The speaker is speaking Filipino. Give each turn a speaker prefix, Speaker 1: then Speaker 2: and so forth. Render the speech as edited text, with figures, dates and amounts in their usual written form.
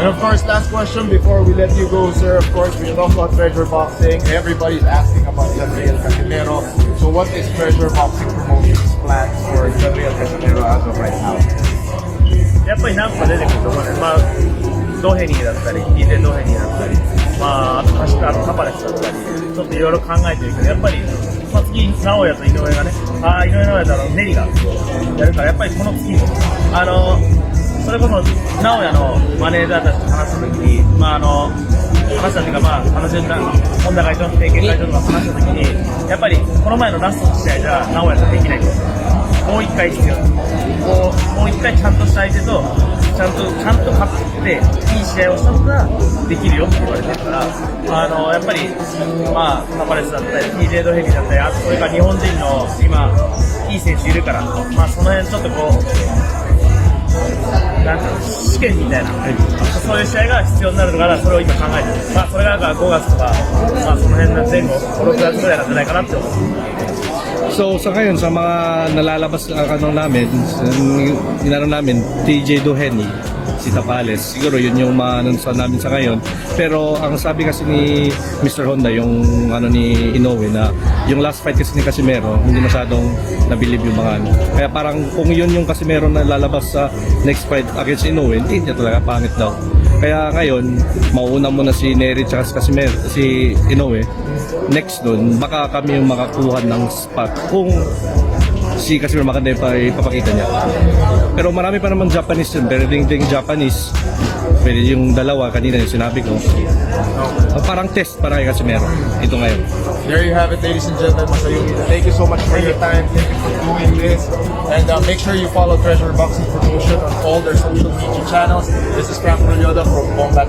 Speaker 1: And of course, last question before we let you go, sir. Of course, we talk about Treasure Boxing. Everybody's asking about Gabriel Casimero. So what is Treasure Boxing Promotions plans for Gabriel Casimero as of right now?
Speaker 2: やっぱり何個か出てくると思うね。まあ、ドヘニーだったり、DJ ドヘニーだったり、まあ、あとタパレスだったり、ちょっといろいろ考えてるけど、やっぱり、まあ、次、直哉と井上がね、井上直哉とネリがやるから、やっぱりこの次に、それこそ、直哉のマネージャーたちと話したときに、まあ、話したというか、まあ、本田会長の提携会長とか話したときに、やっぱり、この前のラストの試合じゃ、直哉とできないと。もう一回必要。もう一回ちゃんとした相手と、ちゃんと勝って、いい試合をした方ができるよって言われてるから、やっぱり、まあ、タパレスだったり、TJ ドヘビだったり、あとそれから日本人の今、いい選手いるから、まあ、その辺ちょっとこう、なんか試験みたいな、そういう試合が必要になるから、それを今考えてる。まあ、それが5月とか、まあ、その辺の前後、5、6月ぐらいなんじゃないかなって思う。
Speaker 3: So sa ngayon sa mga nalalabas namin, inano namin TJ Doheny, si Tapales, siguro yun yung sa namin sa ngayon. Pero ang sabi kasi ni Mr. Honda, yung ni Inoue, na yung last fight kasi ni Casimero, hindi masyadong nabilib yung mga Kaya parang kung yun yung Casimero na lalabas sa next fight against Inoue, hindi niya talaga, pangit daw. Kaya ngayon, mauuna muna si Nery at si Inoue. Next dun, baka kami yung makakuha ng spot kung si Casimero maganda yung ipapakita niya. Pero marami pa naman Japanese yun, pero ding Japanese, pwede yung dalawa kanina yung sinabi ko. Parang test para kay Casimero. Ito ngayon.
Speaker 1: There you have it, ladies and gentlemen. Masayuki, thank you so much for your time. Thank you for doing this. And make sure you follow Treasure Boxing Promotion on all their social media channels. This is Frank Rolyoda from Combat